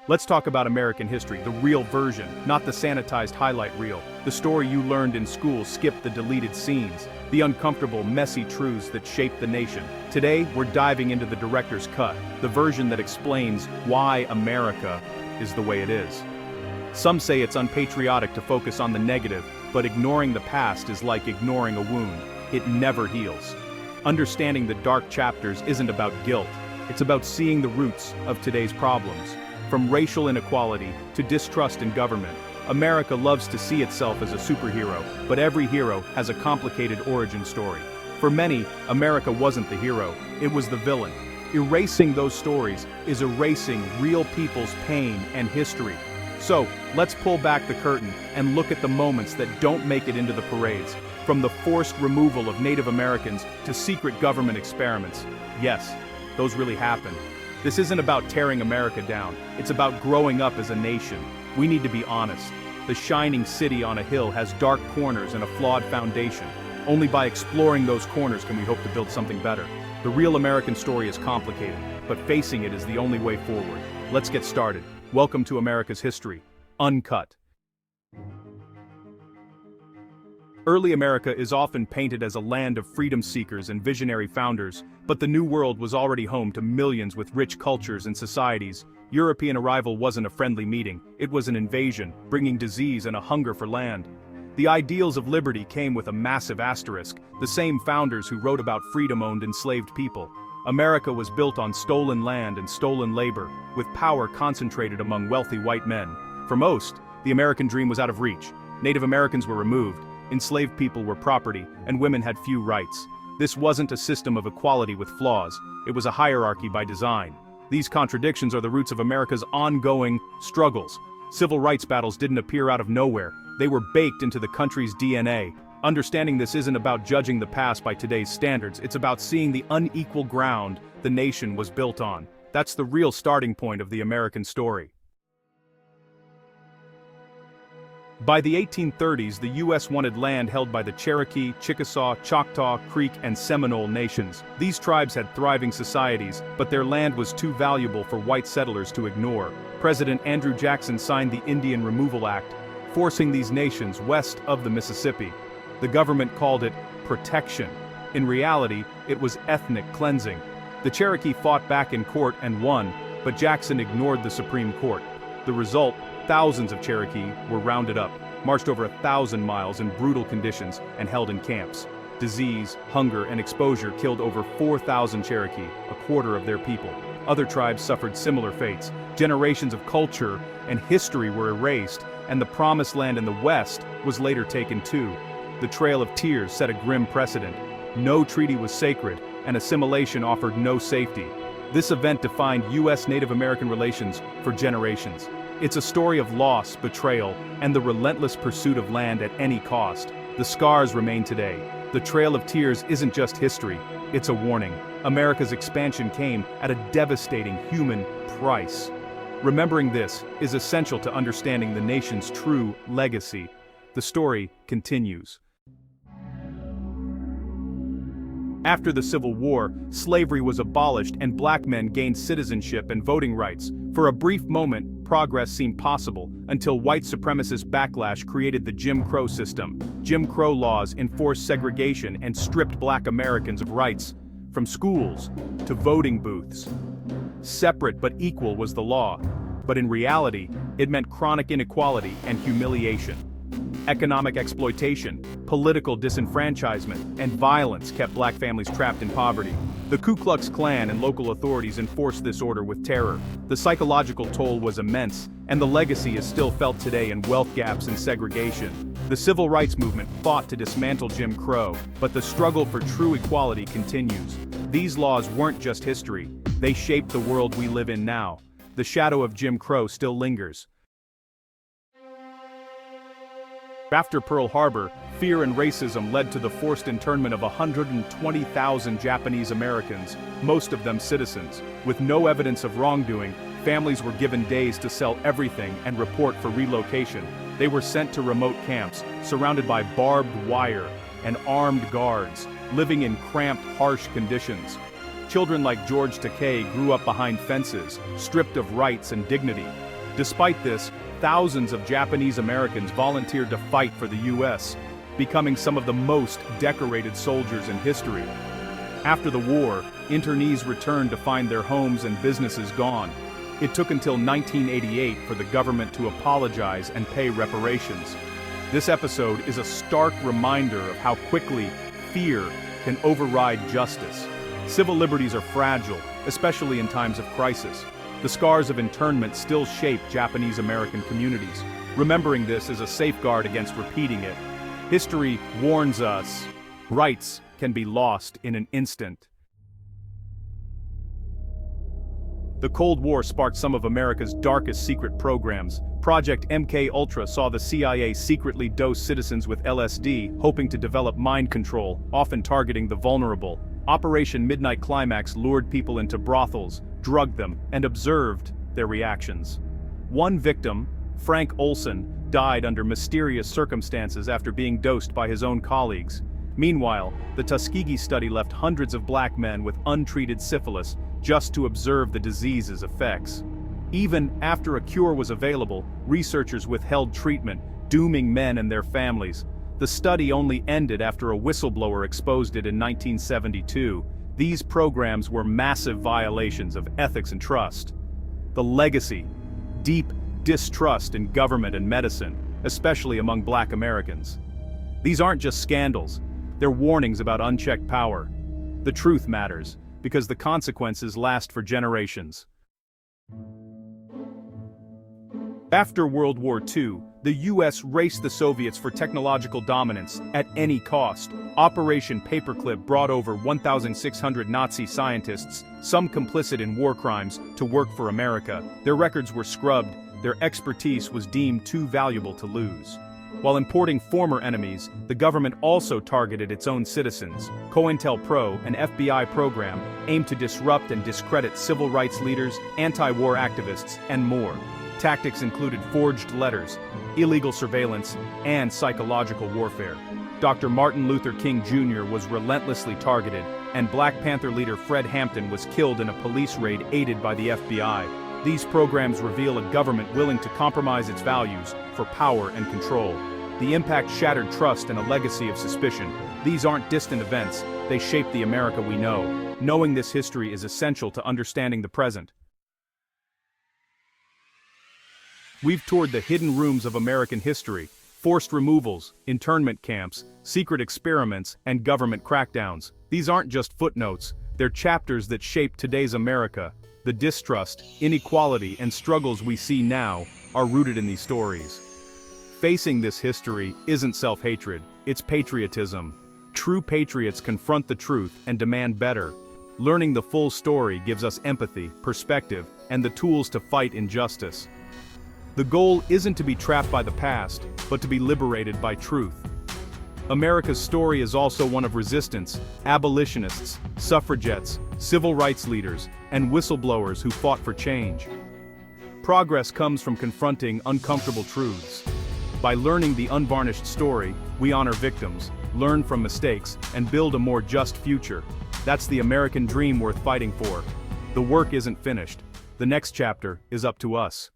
Let's talk about American history, the real version, not the sanitized highlight reel. The story you learned in school, skip the deleted scenes, the uncomfortable, messy truths that shaped the nation. Today, we're diving into the director's cut, the version that explains why America is the way it is. Some say it's unpatriotic to focus on the negative, but ignoring the past is like ignoring a wound. It never heals. Understanding the dark chapters isn't about guilt. It's about seeing the roots of today's problems. From racial inequality to distrust in government, America loves to see itself as a superhero, but every hero has a complicated origin story. For many, America wasn't the hero, it was the villain. Erasing those stories is erasing real people's pain and history. So, let's pull back the curtain and look at the moments that don't make it into the parades. From the forced removal of Native Americans to secret government experiments. Yes, those really happened. This isn't about tearing America down, it's about growing up as a nation. We need to be honest. The shining city on a hill has dark corners and a flawed foundation. Only by exploring those corners can we hope to build something better. The real American story is complicated, but facing it is the only way forward. Let's get started. Welcome to America's history, uncut. Early America is often painted as a land of freedom seekers and visionary founders, but the New World was already home to millions with rich cultures and societies. European arrival wasn't a friendly meeting, it was an invasion, bringing disease and a hunger for land. The ideals of liberty came with a massive asterisk, the same founders who wrote about freedom owned enslaved people. America was built on stolen land and stolen labor, with power concentrated among wealthy white men. For most, the American dream was out of reach. Native Americans were removed, enslaved people were property, and women had few rights. This wasn't a system of equality with flaws, it was a hierarchy by design. These contradictions are the roots of America's ongoing struggles. Civil rights battles didn't appear out of nowhere, they were baked into the country's DNA. Understanding this isn't about judging the past by today's standards, it's about seeing the unequal ground the nation was built on. That's the real starting point of the American story. By the 1830s, the U.S. wanted land held by the Cherokee, Chickasaw, Choctaw, Creek, and Seminole nations. These tribes had thriving societies, but their land was too valuable for white settlers to ignore. President Andrew Jackson signed the Indian Removal Act, forcing these nations west of the Mississippi. The government called it protection. In reality, it was ethnic cleansing. The Cherokee fought back in court and won, but Jackson ignored the Supreme Court. The result, thousands of Cherokee were rounded up, marched over 1,000 miles in brutal conditions, and held in camps. Disease, hunger, and exposure killed over 4,000 Cherokee, a quarter of their people. Other tribes suffered similar fates. Generations of culture and history were erased, and the promised land in the West was later taken too. The Trail of Tears set a grim precedent. No treaty was sacred, and assimilation offered no safety. This event defined U.S. Native American relations for generations. It's a story of loss, betrayal, and the relentless pursuit of land at any cost. The scars remain today. The Trail of Tears isn't just history, it's a warning. America's expansion came at a devastating human price. Remembering this is essential to understanding the nation's true legacy. The story continues. After the Civil War, slavery was abolished and black men gained citizenship and voting rights. For a brief moment, progress seemed possible, until white supremacist backlash created the Jim Crow system. Jim Crow laws enforced segregation and stripped black Americans of rights, from schools to voting booths. Separate but equal was the law, but in reality, it meant chronic inequality and humiliation. Economic exploitation, political disenfranchisement, and violence kept black families trapped in poverty. The Ku Klux Klan and local authorities enforced this order with terror. The psychological toll was immense, and the legacy is still felt today in wealth gaps and segregation. The civil rights movement fought to dismantle Jim Crow, but the struggle for true equality continues. These laws weren't just history, they shaped the world we live in now. The shadow of Jim Crow still lingers. After Pearl Harbor, fear and racism led to the forced internment of 120,000 Japanese Americans, most of them citizens. With no evidence of wrongdoing, families were given days to sell everything and report for relocation. They were sent to remote camps, surrounded by barbed wire and armed guards, living in cramped, harsh conditions. Children like George Takei grew up behind fences, stripped of rights and dignity. Despite this, thousands of Japanese Americans volunteered to fight for the US, becoming some of the most decorated soldiers in history. After the war, internees returned to find their homes and businesses gone. It took until 1988 for the government to apologize and pay reparations. This episode is a stark reminder of how quickly fear can override justice. Civil liberties are fragile, especially in times of crisis. The scars of internment still shape Japanese American communities. Remembering this is a safeguard against repeating it. History warns us, rights can be lost in an instant. The Cold War sparked some of America's darkest secret programs. Project MK Ultra saw the CIA secretly dose citizens with LSD, hoping to develop mind control, often targeting the vulnerable. Operation Midnight Climax lured people into brothels, drugged them, and observed their reactions. One victim, Frank Olson, died under mysterious circumstances after being dosed by his own colleagues. Meanwhile, the Tuskegee study left hundreds of black men with untreated syphilis just to observe the disease's effects. Even after a cure was available, researchers withheld treatment, dooming men and their families. The study only ended after a whistleblower exposed it in 1972. These programs were massive violations of ethics and trust. The legacy: deep distrust in government and medicine, especially among black Americans. These aren't just scandals, they're warnings about unchecked power. The truth matters, because the consequences last for generations. After World War II, the US raced the Soviets for technological dominance at any cost. Operation Paperclip brought over 1,600 Nazi scientists, some complicit in war crimes, to work for America. Their records were scrubbed, their expertise was deemed too valuable to lose. While importing former enemies, the government also targeted its own citizens. COINTELPRO, an FBI program, aimed to disrupt and discredit civil rights leaders, anti-war activists, and more. Tactics included forged letters, illegal surveillance, and psychological warfare. Dr. Martin Luther King Jr. was relentlessly targeted, and Black Panther leader Fred Hampton was killed in a police raid aided by the FBI. These programs reveal a government willing to compromise its values for power and control. The impact shattered trust and a legacy of suspicion. These aren't distant events, they shape the America we know. Knowing this history is essential to understanding the present. We've toured the hidden rooms of American history: forced removals, internment camps, secret experiments, and government crackdowns. These aren't just footnotes, they're chapters that shape today's America. The distrust, inequality, and struggles we see now are rooted in these stories. Facing this history isn't self-hatred, it's patriotism. True patriots confront the truth and demand better. Learning the full story gives us empathy, perspective, and the tools to fight injustice. The goal isn't to be trapped by the past, but to be liberated by truth. America's story is also one of resistance: abolitionists, suffragettes, civil rights leaders, and whistleblowers who fought for change. Progress comes from confronting uncomfortable truths. By learning the unvarnished story, we honor victims, learn from mistakes, and build a more just future. That's the American dream worth fighting for. The work isn't finished. The next chapter is up to us.